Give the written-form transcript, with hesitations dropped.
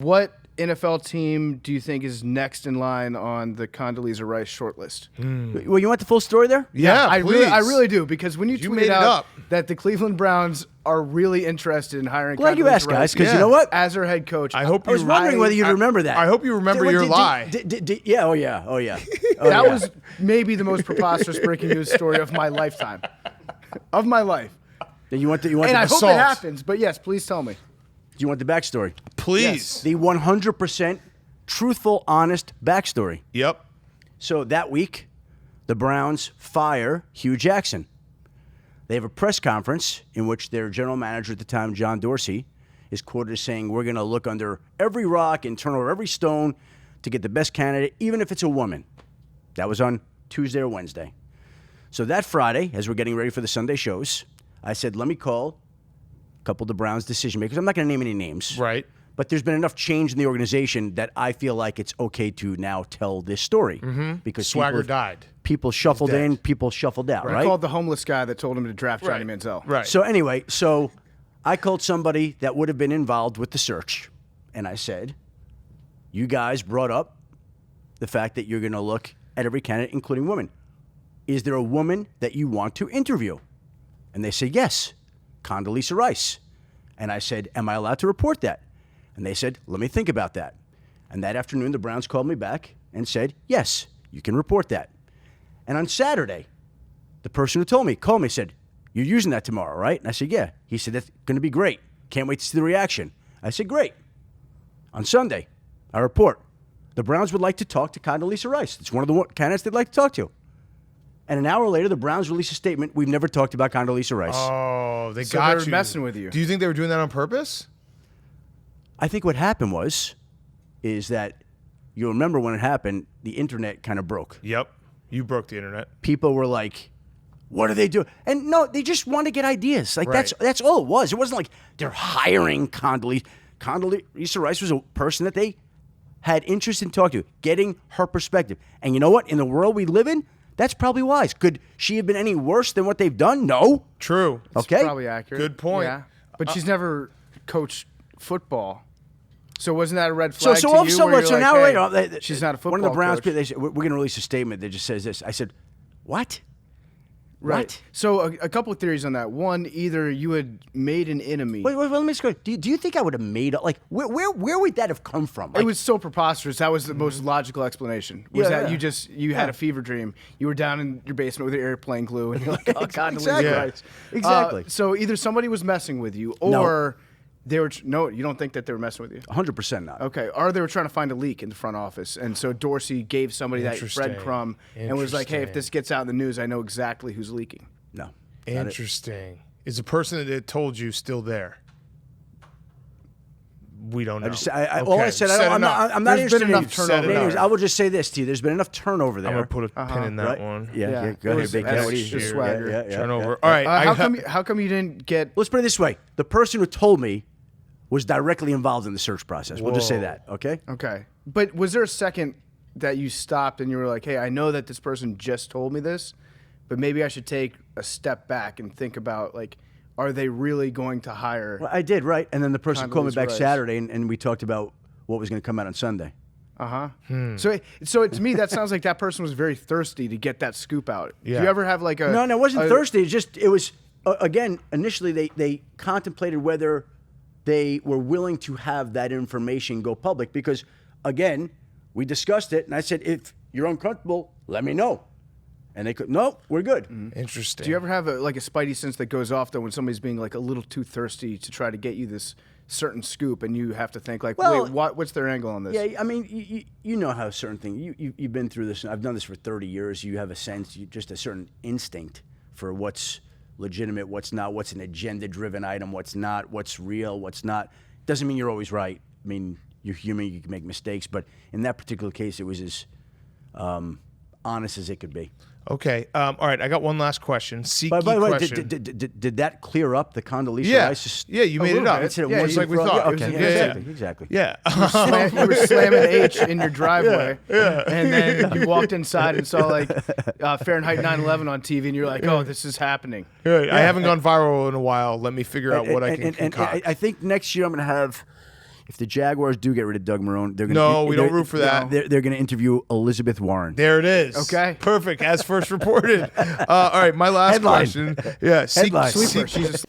What NFL team do you think is next in line on the Condoleeza Rice shortlist? Well, you want the full story there? Yeah, I please. really do, because when you made tweeted it out up. that the Cleveland Browns are really interested in hiring Glad you Condoleezza asked, guys, Rice because you know what? as their head coach, I hope I was wondering whether you'd remember that. I hope you remember your lie. Yeah, oh yeah. Oh, that was maybe the most preposterous breaking news story of my lifetime. Of my life. You want the And I hope assault. it happens, but yes, please tell me. Do you want the backstory? Please. The 100% truthful, honest backstory. Yep. So that week, the Browns fire Hugh Jackson. They have a press conference in which their general manager at the time, John Dorsey, is quoted as saying, "We're going to look under every rock and turn over every stone to get the best candidate, even if it's a woman." That was on Tuesday or Wednesday. So that Friday, as we're getting ready for the Sunday shows, I said, let me call a couple of the Browns decision makers. I'm not going to name any names. Right. But there's been enough change in the organization that I feel like it's okay to now tell this story. Because Swagger died. People shuffled dead. in, people shuffled out, I right? called the homeless guy that told him to draft Johnny Manziel. Right. So anyway, I called somebody that would have been involved with the search, and I said, you guys brought up the fact that you're going to look at every candidate, including women. Is there a woman that you want to interview? And they said, yes, Condoleezza Rice. And I said, am I allowed to report that? And they said, let me think about that. And that afternoon, the Browns called me back and said, yes, you can report that. And on Saturday, the person who told me called me, said, you're using that tomorrow, right? And I said, yeah. He said, that's going to be great. Can't wait to see the reaction. I said, great. On Sunday, I report, the Browns would like to talk to Condoleezza Rice. It's one of the candidates they'd like to talk to. And an hour later, the Browns released a statement, we've never talked about Condoleezza Rice. Oh, they So got they were you. messing with you. Do you think they were doing that on purpose? I think what happened is that you'll remember when it happened, the internet kind of broke. Yep. You broke the internet. People were like, what are they doing? And no, they just want to get ideas. Like Right. that's all it was. It wasn't like they're hiring Condoleezza. Condoleezza Rice was a person that they had interest in talking to, getting her perspective. And you know what? In the world we live in, that's probably wise. Could she have been any worse than what they've done? No. True. Okay. Probably accurate. Good point. Yeah. But she's never coached football. So wasn't that a red flag So to you? where so you're now like, later, hey, she's not a football One of the Browns coach. people, they said, we're going to release a statement that just says this. I said, what? Right. What? So a couple of theories on that. One, either you had made an enemy. Wait, let me just go. Do you think I would have made up? Like, where would that have come from? Like, It was so preposterous. That was the most logical explanation. Was Yeah, that yeah. you had a fever dream. You were down in your basement with your airplane glue, and you're like, oh God, Exactly. Rice. Exactly. So either somebody was messing with you, or they were. No, you don't think that they were messing with you. 100% not. Okay, or they were trying to find a leak in the front office, and so Dorsey gave somebody that Interesting. breadcrumb and was like, "Hey, if this gets out in the news, I know exactly who's leaking." No. Interesting. Is the person that told you still there? We don't know. All I said, I'm not There's been interested enough in turnover. names. I will just say this to you. There's been enough turnover there. I'm going to put a pin in that Right? one. Yeah, go It ahead, was- Big that's Cat. What do you- just swagger. Yeah. Turnover. All right. How come you didn't get? Let's put it this way. The person who told me was directly involved in the search process. We'll just say Whoa. that, okay? Okay, but was there a second that you stopped and you were like, "Hey, I know that this person just told me this, but maybe I should take a step back and think about like, are they really going to hire?" Well, I did, right? And then the person called me Condoleezza back Rice. Saturday, and we talked about what was going to come out on Sunday. So to me, that sounds like that person was very thirsty to get that scoop out. Yeah. Do you ever have like a? No, it wasn't thirsty. It was, again, initially they contemplated whether they were willing to have that information go public because, again, we discussed it, and I said, if you're uncomfortable, let me know. And they could, no, we're good. Interesting. Do you ever have a spidey sense that goes off though when somebody's being like a little too thirsty to try to get you this certain scoop, and you have to think like, Well, wait, what's their angle on this? Yeah, I mean, you know how certain things, you've been through this. I've done this for 30 years. You have a sense, just a certain instinct for what's legitimate, what's not, what's an agenda-driven item, what's not, what's real, what's not. Doesn't mean you're always right. I mean, you're human, you can make mistakes. But in that particular case, it was as honest as it could be. Okay. All right. I got one last question. By the way, question. did that clear up the Condoleezza Yeah. Rice? Yeah, you made it little up. bit. It's it Yeah, once you- like we for all. thought. Okay, Yeah, exactly. Yeah. You were slamming H in your driveway, and then you walked inside and saw like Fahrenheit 9/11 on TV, and you're like, "Oh, this is happening." I haven't gone viral in a while. Let me figure out what I can concoct. I think next year I'm going to have If the Jaguars do get rid of Doug Marrone, they're going to No, we don't root for that. They're going to interview Elizabeth Warren. There it is. Okay. Perfect, as first reported. All right, my last Headline. question. Yeah, Headline. Sleeper. She's a